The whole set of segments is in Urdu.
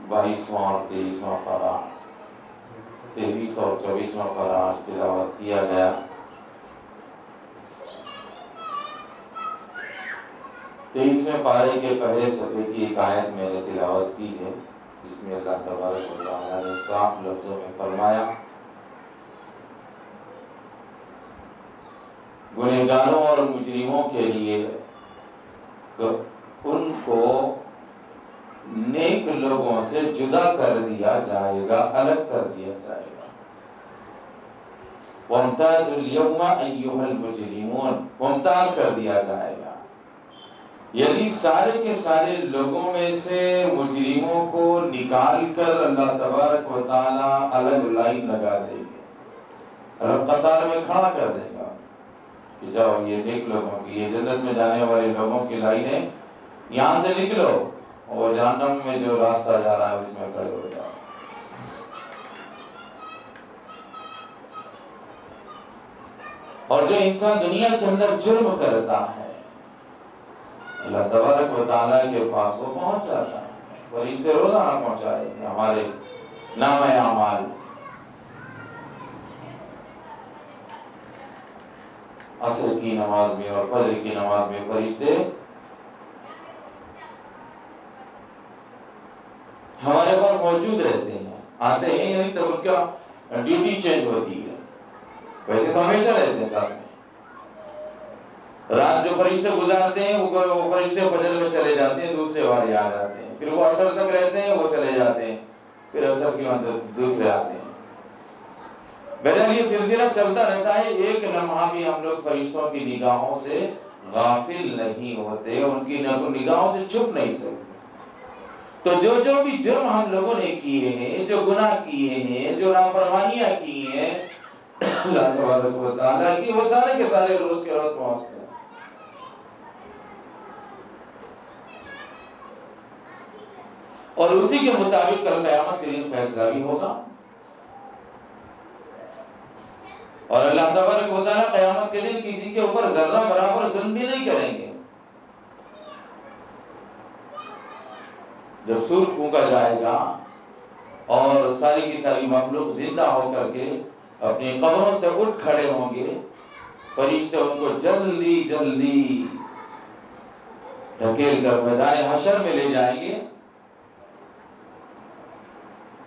22واں اور 23واں پارہ 23 اور 24واں پارہ آج تلاوت کیا گیا۔ 23ویں پارے کے پہلے صفحے کی ایک آیت میں نے تلاوت کی ہے، جس میں اللہ تبارک و تعالیٰ نے صاف لفظوں میں فرمایا گنہگاروں اور مجرموں کے لیے ان کو نیک لوگوں سے جدا کر دیا جائے گا، الگ کر دیا جائے گا۔ وَامْتَازُوا الْيَوْمَ أَيُّهَا الْمُجْرِمُونَ، ممتاز کر دیا جائے گا، یعنی سارے کے سارے لوگوں میں سے مجرموں کو نکال کر اللہ تبارک و تعالیٰ الگ لائن لگا دیں گے، الگ قطار میں کھڑا کر دے گا کہ جاؤ یہ نیک لوگوں کی، یہ جنت میں جانے والے لوگوں کی لائنیں یہاں سے نکلو، اور جہنم میں جو راستہ جا رہا ہے اس میں کھڑے ہو جاؤ۔ اور جو انسان دنیا کے اندر جرم کرتا ہے اللہ تبارک و تعالیٰ کے پاس وہ پہنچ جاتا ہے، فرشتے روزانہ پہنچائے گے ہمارے نام اعمال۔ عصر کی نماز میں اور فجر کی نماز میں فرشتے ہمارے پاس موجود رہتے ہیں، آتے ہیں، یعنی تب ان کا ڈیوٹی چینج ہوتی ہے، ویسے تو ہمیشہ رہتے ہیں ساتھ میں۔ رات جو فرشتے گزارتے ہیں وہ فرشتے فجر میں چلے جاتے ہیں، دوسرے والے آ جاتے ہیں، پھر وہ عصر تک رہتے ہیں، وہ چلے جاتے ہیں، پھر عصر کے اندر دوسرے آتے ہیں۔ بہرحال یہ سلسلہ چلتا رہتا ہے، ایک لمحہ بھی ہم لوگ فرشتوں کی نگاہوں سے غافل نہیں ہوتے، ان کی نگاہوں سے چھپ نہیں سکتے۔ تو جو بھی جرم ہم لوگوں نے کیے ہیں، جو گناہ کیے ہیں، جو نافرمانیاں کی ہیں اللہ تبارک و تعالیٰ کی، وہ سارے کے سارے روز کے روز پہنچتے ہیں۔ اور اسی کے مطابق کل قیامت کے دن فیصلہ بھی ہوگا، اور اللہ تبارک و تعالیٰ قیامت کے دن کسی کے اوپر ذرہ برابر ظلم بھی نہیں کریں گے۔ جب سور پھونکا جائے گا اور ساری کی ساری مخلوق زندہ ہو کر کے اپنی قبروں سے اٹھ کھڑے ہوں گے، فرشتے ان کو جلدی جلدی ڈھکیل کر میدان حشر میں لے جائیں گے۔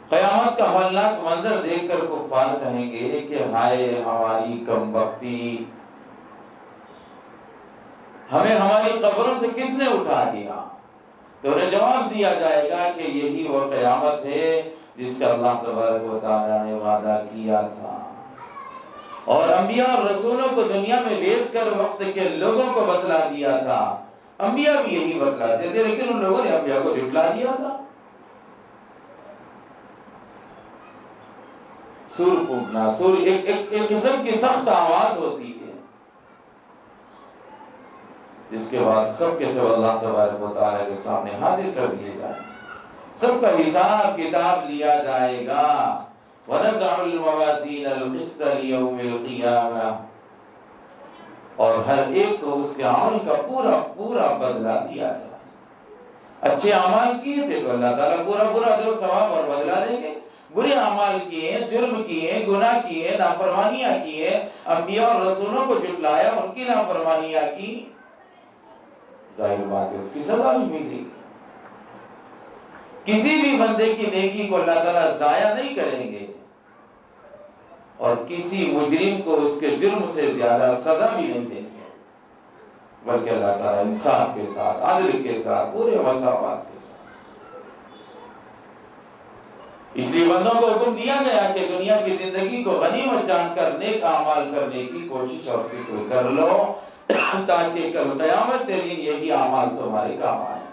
قیامت کا ہولناک منظر دیکھ کر کفار کہیں گے کہ ہائے ہماری کم بختی، ہمیں ہماری قبروں سے کس نے اٹھا دیا؟ تو انہیں جواب دیا جائے گا کہ یہی وہ قیامت ہے جس کا اللہ تبارک و تعالیٰ نے وعدہ کیا تھا، اور انبیاء اور رسولوں کو دنیا میں بھیج کر وقت کے لوگوں کو بتلا دیا تھا۔ انبیاء بھی یہی بتلاتے تھے، لیکن ان لوگوں نے انبیاء کو جھٹلا دیا تھا۔ سور پھونکنا، سور ایک قسم کی سخت آواز ہوتی ہے، جس کے بعد سب کے سب اللہ تبارک و تعالیٰ کے سامنے حاضر کر دیے جائیں، سب کا حساب کتاب لیا جائے گا۔ وَنَزَعُ الْمَوَازِينَ الْقِسْطَ لِيَوْمِ الْقِيَامَةِ، اور ہر ایک کو اس کے عمل کا پورا پورا بدلہ دیا جائے۔ اچھے اعمال کیے تھے تو اللہ تعالیٰ پورا پورا اجر و ثواب اور بدلہ دیں گے، برے اعمال کیے، جرم کیے، گناہ کیے، نافرمانیاں کیے، انبیاء اور رسولوں کو جھٹلایا، ان کی نافرمانیاں کی، ظاہر بات ہے اس کی سزا بھی ملے گی۔ کسی بھی بندے کی نیکی کو اللہ تعالیٰ ضائع نہیں کریں گے، اور کسی مجرم کو اس کے جرم سے زیادہ سزا بھی نہیں دیں گے، بلکہ اللہ تعالیٰ انصاف کے ساتھ، عدل کے ساتھ، پورے مساوات کے ساتھ۔ اس لیے بندوں کو حکم دیا گیا کہ دنیا کی زندگی کو غنیمت جان کر نیک اعمال کرنے کی کوشش اور فکر کر لو، تاکہ کل قیامت کے دن یہی اعمال تمہارے کام آئیں۔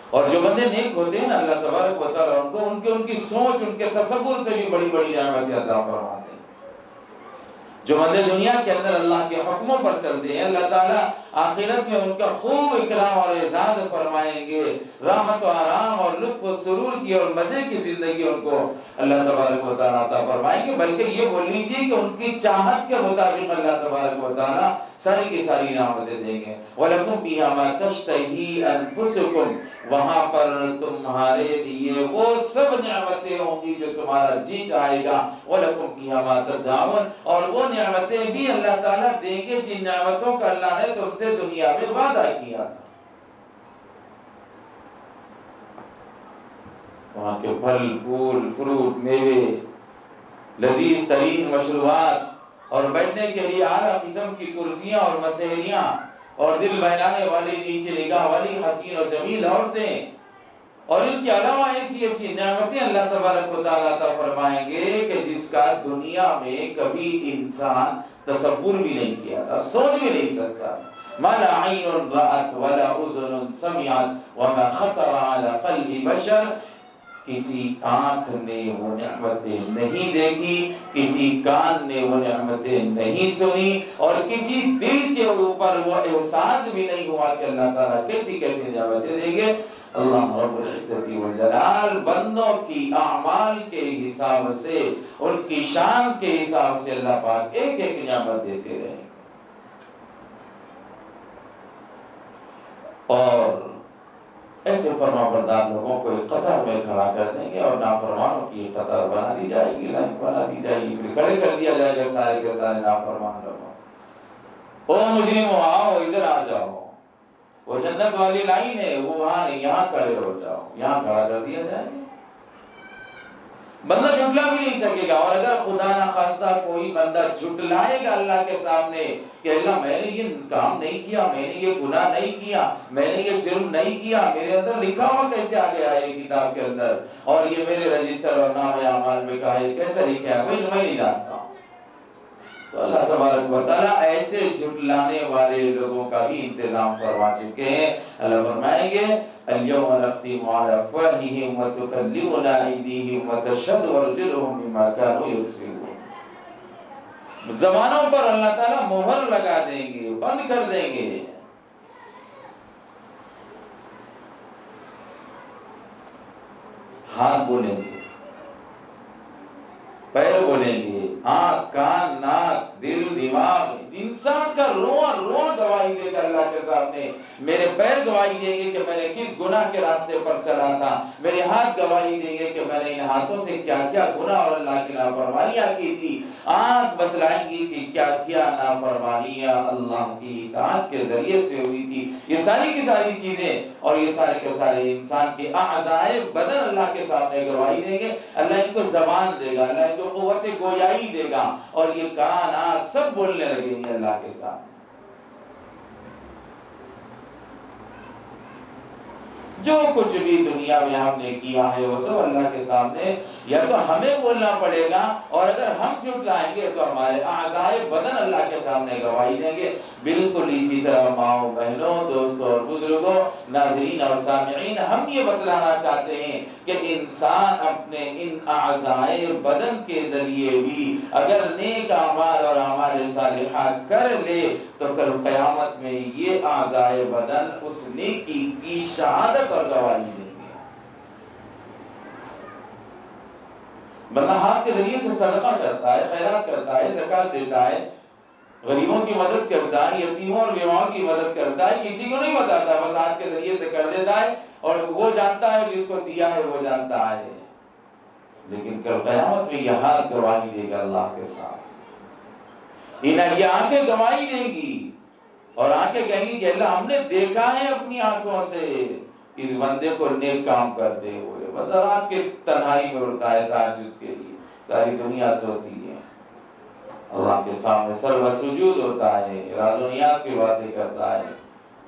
اور جو بندے نیک ہوتے ہیں نا، اللہ تبارک و تعالیٰ ان کو ان کی سوچ، ان کے تصور سے بھی بڑی بڑی نعمتیں عطا فرماتے ہیں۔ جو بندے دنیا کے اندر اللہ کے حکموں پر چلتے ہیں اللہ تعالیٰ آخرت میں ان کا خوب اکرام اور اعزاز فرمائیں گے، راحت و آرام اور لطف و سرور کی اور مزے کی زندگی ان کو اللہ تبارک و تعالیٰ عطا فرمائیں گے، بلکہ یہ بول لیجیے کہ ان کی چاہت کے مطابق اللہ تبارک و تعالیٰ ساری کی ساری نعمتیں دیں گے۔ وَلَكُمْ فِيهَا مَا تَشْتَهِي أَنفُسُكُمْ، وہاں پر تمہارے لیے وہ سب نعمتیں ہوں گی جو تمہارا جی چاہے گا۔ وَلَكُمْ فِيهَا مَا تَدَّعُونَ، اور وہ نعمتیں بھی اللہ تعالیٰ دیں گے جن نعمتوں کا اللہ نے تم سے دنیا میں وعدہ کیا تھا۔ وہاں کے پھل پھول فروٹ میوے، لذیذ ترین مشروبات، اور بیٹھنے کے لیے اعلیٰ قسم کی کرسیاں اور مسہریاں، اور دل بہلانے والی نیچے نگاہ والی حسین و جمیل عورتیں، اور ان کے علاوہ ایسی ایسی نعمتیں اللہ تبارک و تعالیٰ عطا فرمائیں گے کہ جس کا دنیا میں کبھی انسان تصور بھی نہیں کیا تھا، سوچ بھی نہیں سکتا۔ ما لا عین رأت ولا اذن سمعت وما خطر على قلب بشر، کسی آنکھ نے وہ نعمتیں نہیں دیکھی، کسی کان نے وہ نعمتیں نہیں سنی، اور کسی دل کے اوپر وہ احساس بھی نہیں ہوا کہ اللہ تعالیٰ کیسی کیسی نعمتیں دیں گے۔ اللہ رب العزت والجلال بندوں کی اعمال کے حساب سے، ان کی شان کے حساب سے اللہ پاک ایک ایک نعمت دیتے رہے، اور ایسے فرما بردار لوگوں کو ایک قطار میں کھڑا کر دیں گے، اور نافرمانوں کی ایک قطار بنا دی جائے گی، لائن بنا دی جائے گی، پھر کھڑے کر دیا جائے گا سارے کے سارے نافرمان لوگوں۔ او مجرموں آؤ ادھر آ جاؤ، وہ جنت والی لائن ہے، وہ وہاں نہیں، یہاں کھڑے ہو جاؤ، یہاں کھڑا کر دیا جائے گا۔ بندہ جھٹلا بھی نہیں سکے گا، اور اگر خدا نخواستہ کوئی بندہ جھٹلائے گا اللہ کے سامنے کہ اللہ میں نے یہ کام نہیں کیا، میں نے یہ گناہ نہیں کیا، میں نے یہ جرم نہیں کیا، میرے اندر لکھا ہوا کیسے آ گیا ہے یہ کتاب کے اندر، اور یہ میرے رجسٹر اور نام اعمال میں کہا ہے کیسے لکھا ہے، میں نہیں جانتا ہوں۔ تو اللہ تبارک و تعالیٰ ایسے جھٹلانے والے لوگوں کا بھی انتظام فرما چکے ہیں۔ اللہ فرمائیں گے اليوم نختم على افواههم وتكلمنا ايديهم وتشهد ارجلهم بما كانوا يكسبون، زبانوں پر اللہ تعالیٰ مہر لگا دیں گے، بند کر دیں گے۔ ہاتھ بولیں گے، پیر بولیں گے، آنکھ کان ناک دل دماغ، انسان کا رواں رواں گواہی دے گا اللہ کے سامنے۔ میرے پیر گواہی دیں گے کہ میں نے کس گناہ کے راستے پر چلا تھا، میرے ہاتھ گواہی دیں گے کہ میں نے ان ہاتھوں سے کیا کیا گناہ اور اللہ کی نافرمانیاں کی تھی، آنکھ بتلائیں گی کہ کیا کیا نافرمانیاں اللہ کی اس آنکھ کے ذریعے سے ہوئی تھی۔ یہ ساری کی ساری چیزیں اور یہ سارے کے سارے انسان کے اعضائے بدن اللہ کے سامنے گواہی دیں گے۔ اللہ ان کو زبان دے گا، اللہ ان کو قوت گویائی دے گا، اور یہ کان آنکھ سب بولنے لگیں گے اللہ کے سامنے۔ جو کچھ بھی دنیا میں ہم نے کیا ہے وہ سب اللہ کے سامنے یا تو ہمیں بولنا پڑے گا، اور اگر ہم جھٹلائیں گے تو ہمارے اعضائے بدن اللہ کے سامنے گواہی دیں گے۔ بالکل اسی طرح ماؤں بہنوں دوستوں اور بزرگوں ناظرین اور سامعین، ہم یہ بتلانا چاہتے ہیں کہ انسان اپنے ان اعضائے بدن کے ذریعے بھی اگر نیک اعمال اور اعمال صالحات کر لے تو کل قیامت میں یہ اعضائے بدن اس نیکی کی شہادت اور گواہی دیں گے۔ بندہ ہاتھ کے ذریعے سے صدقہ کرتا ہے، خیرات کرتا ہے، زکوٰۃ دیتا ہے، غریبوں کی مدد کرتا ہے، یتیموں اور بیواؤں کی مدد کرتا ہے، کسی کو نہیں بتاتا، بس ہاتھ کے ذریعے سے کر دیتا ہے، اور وہ جانتا ہے جس کو دیا ہے وہ جانتا ہے، لیکن کل قیامت میں یہ ہاتھ گواہی دے گا اللہ کے ساتھ۔ یہ آنکھیں گواہی دیں گی، اور آنکھیں کہیں گی کہ اللہ ہم نے دیکھا ہے اپنی آنکھوں سے اس بندے کو نیک کام کرتے ہوئے، بندہ رات کے تنہائی میں اٹھتا ہے تہجد کے لیے، ساری دنیا سوتی ہے، اللہ کے سامنے سر سجود ہوتا ہے، راز و نیاز کی باتیں کرتا ہے،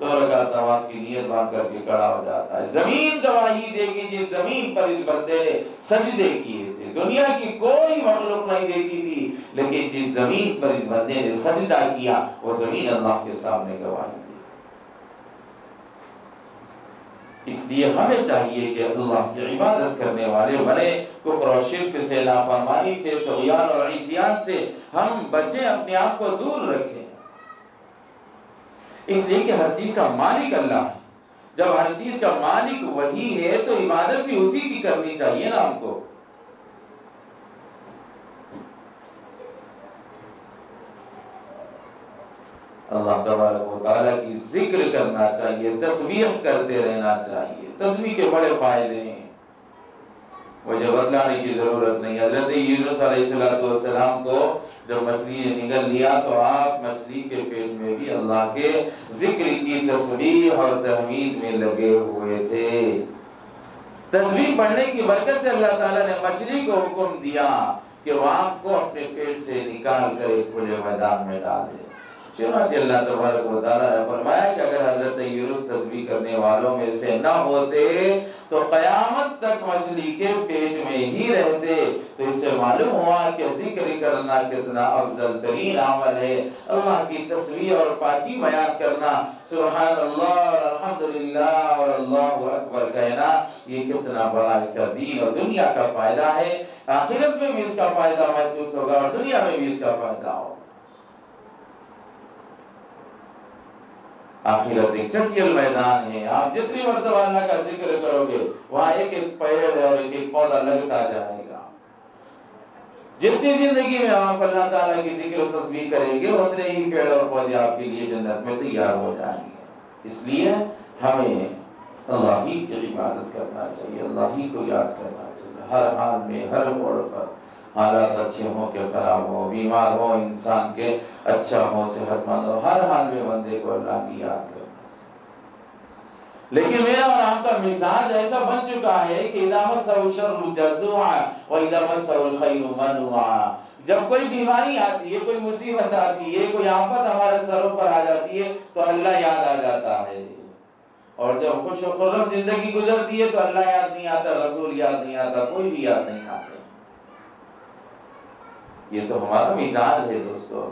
2 رکعت نماز کی نیت باندھ کر کے کھڑا ہو جاتا ہے۔ زمین گواہی دے گی جس زمین پر اس بندے نے سجدے کیے تھے، دنیا کی کوئی مخلوق نہیں دیکھی تھی، لیکن جس زمین پر اس بندے نے سجدہ کیا وہ زمین اللہ کے سامنے گواہی دی۔ اس لیے ہمیں چاہیے کہ اللہ کی عبادت کرنے والے بنے، کفر و شرک سے، نافرمانی سے، طغیان اور عصیان سے ہم بچیں، اپنے آپ کو دور رکھیں، اس لیے کہ ہر چیز کا مالک اللہ ہے۔ جب ہر چیز کا مالک وہی ہے تو عبادت بھی اسی کی کرنی چاہیے نا ہم کو۔ اللہ تبارک و تعالیٰ کی ذکر کرنا چاہیے، تسبیح کرتے رہنا چاہیے۔ تسبیح کے بڑے فائدے ہیں، مجھے بتلانے کی ضرورت نہیں۔ حضرت یونس علیہ السلام کو جب مچھلی نے نگل لیا تو آپ مچھلی کے پیٹ میں بھی اللہ کے ذکر کی تسبیح اور تحمید میں لگے ہوئے تھے۔ تسبیح پڑھنے کی برکت سے اللہ تعالیٰ نے مچھلی کو حکم دیا کہ وہ آپ کو اپنے پیٹ سے نکال کر ایک کھلے میدان میں ڈال دے۔ چنانچہ اللہ تبارک و تعالیٰ نے فرمایا کہ اگر حضرت یونس تسبیح کرنے والوں میں سے نہ ہوتے تو قیامت تک مچھلی کے پیٹ میں ہی رہتے۔ تو اس سے معلوم ہوا کہ ذکر کرنا کتنا افضل ترین عمل ہے۔ اللہ کی تسبیح اور پاکی بیان کرنا، سبحان اللہ اور الحمدللہ اور اللہ اکبر کہنا، یہ کتنا بڑا اس کا دین اور دنیا کا فائدہ ہے۔ آخرت میں بھی اس کا فائدہ محسوس ہوگا اور دنیا میں بھی اس کا فائدہ ہوگا۔ آخرت ایک چٹیل میدان ہے، آپ جتنی مرتبہ اللہ کا ذکر کرو گے وہاں ایک ایک پیڑ اور ایک ایک پودا لگتا جائے گا۔ جتنی زندگی میں آپ اللہ تعالیٰ کی ذکر و تسبیح کریں گے اتنے ہی پیڑ اور پودے آپ کے لیے جنت میں تیار ہو جائیں گے۔ اس لیے ہمیں اللہ ہی کی عبادت کرنا چاہیے، اللہ ہی کو یاد کرنا چاہیے ہر حال میں، ہر موڑ پر، حالات اچھے ہوں کہ خراب ہو، بیمار ہو انسان کے اچھا ہو، صحت مند ہو، ہر حال میں بندے کو اللہ کی یاد کرنا۔ لیکن میرا اور آپ کا مزاج ایسا بن چکا ہے کہ اذا مسہ الشر جزوعا واذا مسہ الخیر منوعا، جب کوئی بیماری آتی ہے، کوئی مصیبت آتی ہے، کوئی آفت ہمارے سروں پر آ جاتی ہے تو اللہ یاد آ جاتا ہے، اور جب خوش و خرم زندگی گزرتی ہے تو اللہ یاد نہیں آتا، رسول یاد نہیں آتا، کوئی بھی یاد نہیں آتا۔ یہ تو ہمارا مزاج ہے دوستو۔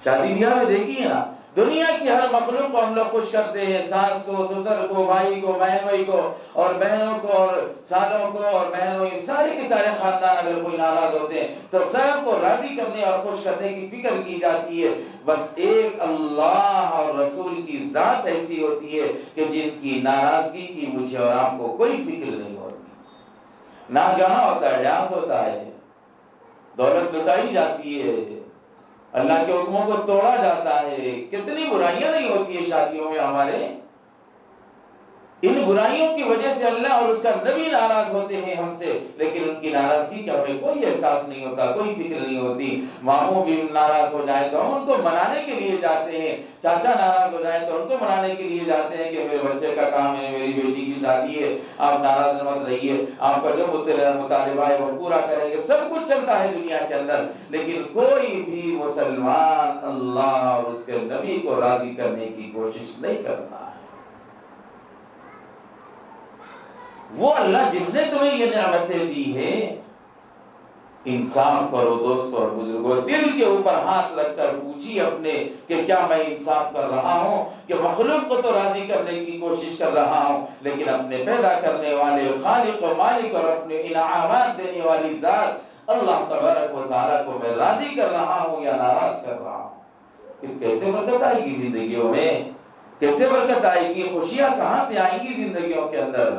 شادی بیاہ میں دیکھیے نا، دنیا کی ہر مخلوق کو ہم لوگ خوش کرتے ہیں، ساس کو، سسر کو، بھائی کو، بہنوئی کو، اور بہنوں کو، اور سالوں کو، اور بہنوں، سارے کے سارے خاندان اگر کوئی ناراض ہوتے ہیں تو سب کو راضی کرنے اور خوش کرنے کی فکر کی جاتی ہے۔ بس ایک اللہ اور رسول کی ذات ایسی ہوتی ہے کہ جن کی ناراضگی کی مجھے اور آپ کو کوئی فکر نہیں ہوتی۔ ناچ گانا ہوتا ہے، ڈانس ہوتا ہے، دولت لٹائی جاتی ہے، اللہ کے حکموں کو توڑا جاتا ہے، کتنی برائیاں نہیں ہوتی ہیں شادیوں میں ہمارے۔ ان برائیوں کی وجہ سے اللہ اور اس کا نبی ناراض ہوتے ہیں ہم سے، لیکن ان کی ناراضگی کا ہمیں کوئی احساس نہیں ہوتا، کوئی فکر نہیں ہوتی۔ ماموں بھی ناراض ہو جائیں تو ہم ان کو منانے کے لیے جاتے ہیں، چاچا ناراض ہو جائیں تو ان کو منانے کے لیے جاتے ہیں کہ میرے بچے کا کام ہے، میری بیٹی کی شادی ہے، آپ ناراض مت رہیے، آپ کا جو مطالبہ ہے وہ پورا کریں گے۔ سب کچھ چلتا ہے دنیا کے اندر، لیکن کوئی بھی مسلمان اللہ اور اس کے نبی کو راضی کرنے کی کوشش نہیں کرتا ہے۔ وہ اللہ جس نے تمہیں یہ نعمتیں دی ہیں، انصاف کرو دوستو اور بزرگوں، دل کے اوپر ہاتھ رکھ کر پوچھیے اپنے کہ کیا میں انصاف کر رہا ہوں، کہ مخلوق کو تو راضی کرنے کی کوشش کر رہا ہوں لیکن اپنے پیدا کرنے والے خالق و مالک اور اپنے انعامات دینے والی ذات اللہ تبارک و تعالیٰ کو میں راضی کر رہا ہوں یا ناراض کر رہا ہوں۔ پھر کیسے برکت آئے گی زندگیوں میں، کیسے برکت آئے گی، خوشیاں کہاں سے آئیں گی زندگیوں کے اندر؟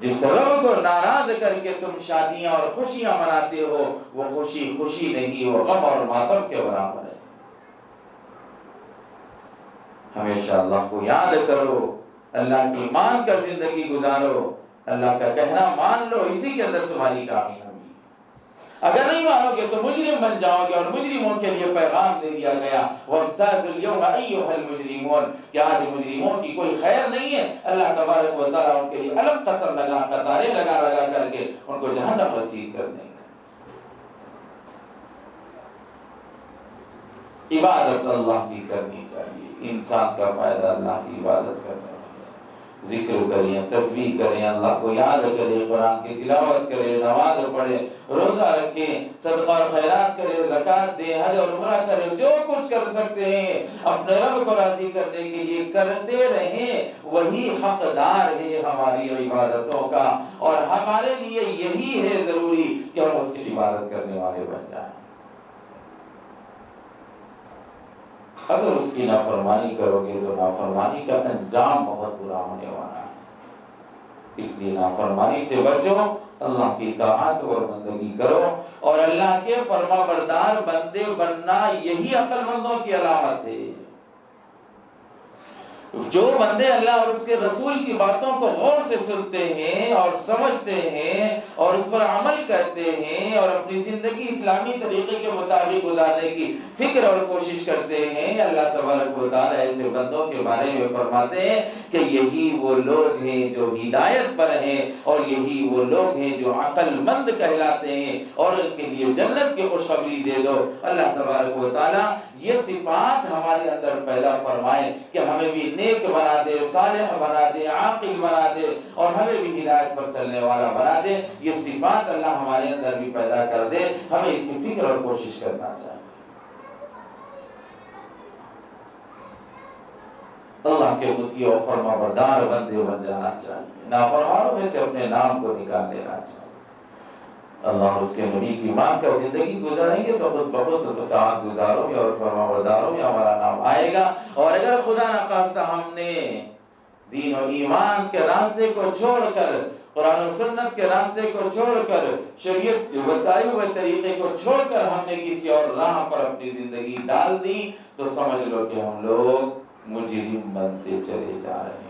جس رب کو ناراض کر کے تم شادیاں اور خوشیاں مناتے ہو وہ خوشی خوشی نہیں، وہ غم اور ماتم کے برابر ہے۔ ہمیشہ اللہ کو یاد کرو، اللہ کی مان کر زندگی گزارو، اللہ کا کہنا مان لو، اسی کے اندر تمہاری کامیابی ہے۔ اگر نہیں مانو گے تو مجرم بن جاؤ گے، اور مجرموں کے لیے پیغام دے دیا گیا وَامْتَازُوا الْيَوْمَ أَيُّهَا الْمُجْرِمُونَ، کہ آج مجرموں کی کوئی خیر نہیں ہے۔ اللہ تبارک و تعالیٰ ان کے لیے الگ قطاریں لگا کر کے ان کو جہنم رسید کر دیں گے۔ عبادت اللہ کی کرنی چاہیے، انسان کا فائدہ اللہ کی عبادت کرنے میں۔ ذکر کریں، تسبیح کریں، اللہ کو یاد کریں، قرآن کی تلاوت کریں، نماز پڑھیں، روزہ رکھیں، صدقہ اور خیرات کریں، زکوٰۃ دیں، حج اور عمرہ کریں، جو کچھ کر سکتے ہیں اپنے رب کو راضی کرنے کے لیے کرتے رہیں۔ وہی حقدار ہے ہماری عبادتوں کا، اور ہمارے لیے یہی ہے ضروری کہ ہم اس کی عبادت کرنے والے بن جائیں۔ اگر اس کی نافرمانی کرو گے تو نافرمانی کا انجام بہت برا ہونے والا ہے۔ اس لیے نافرمانی سے بچو، اللہ کی اطاعت اور بندگی کرو، اور اللہ کے فرما بردار بندے بننا یہی عقل مندوں کی علامت ہے۔ جو بندے اللہ اور اس کے رسول کی باتوں کو غور سے سنتے ہیں اور سمجھتے ہیں اور اس پر عمل کرتے ہیں اور اپنی زندگی اسلامی طریقے کے مطابق گزارنے کی فکر اور کوشش کرتے ہیں، اللہ تبارک و تعالیٰ ایسے بندوں کے بارے میں فرماتے ہیں کہ یہی وہ لوگ ہیں جو ہدایت پر ہیں، اور یہی وہ لوگ ہیں جو عقل مند کہلاتے ہیں، اور ان کے لیے جنت کی خوشخبری دے دو۔ اللہ تبارک و تعالیٰ یہ صفات ہمارے اندر پیدا فرمائے کہ ہمیں بھی نیک بنا دے، صالح بنا دے، عاقل بنا دے، اور ہمیں بھی ہدایت پر چلنے والا بنا دے۔ یہ صفات اللہ ہمارے اندر بھی پیدا کر دے، ہمیں اس کی فکر اور کوشش کرنا چاہیے۔ اللہ کے مطیع و فرما بردار بندے بن جانا چاہیے، نافرمانوں میں سے اپنے نام کو نکال لینا چاہیے۔ اللہ اس کے نبی کی مان کر زندگی گزاریں گے تو خود بخود اطاعت گزاروں گے اور فرما برداروں میں ہمارا نام آئے گا۔ اور اگر خدا نخواستہ ہم نے دین و ایمان کے راستے کو چھوڑ کر، قرآن و سنت کے راستے کو چھوڑ کر، شریعت کے بتائے ہوئے طریقے کو چھوڑ کر ہم نے کسی اور راہ پر اپنی زندگی ڈال دی، تو سمجھ لو کہ ہم لوگ مجرم بنتے چلے جا رہے ہیں۔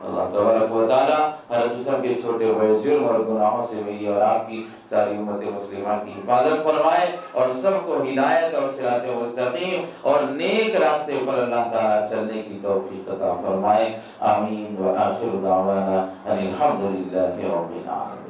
اللہ تبارک و تعالیٰ ہر قسم کے چھوٹے بڑے جرم اور گناہوں سے میری اور آپ کی ساری امت مسلمہ کی حفاظت فرمائے، اور سب کو ہدایت اور صراط مستقیم اور نیک راستے پر اللہ تعالیٰ چلنے کی توفیق عطا فرمائے۔ آمین۔ وآخر دعوانا ان الحمد للہ رب العالمین۔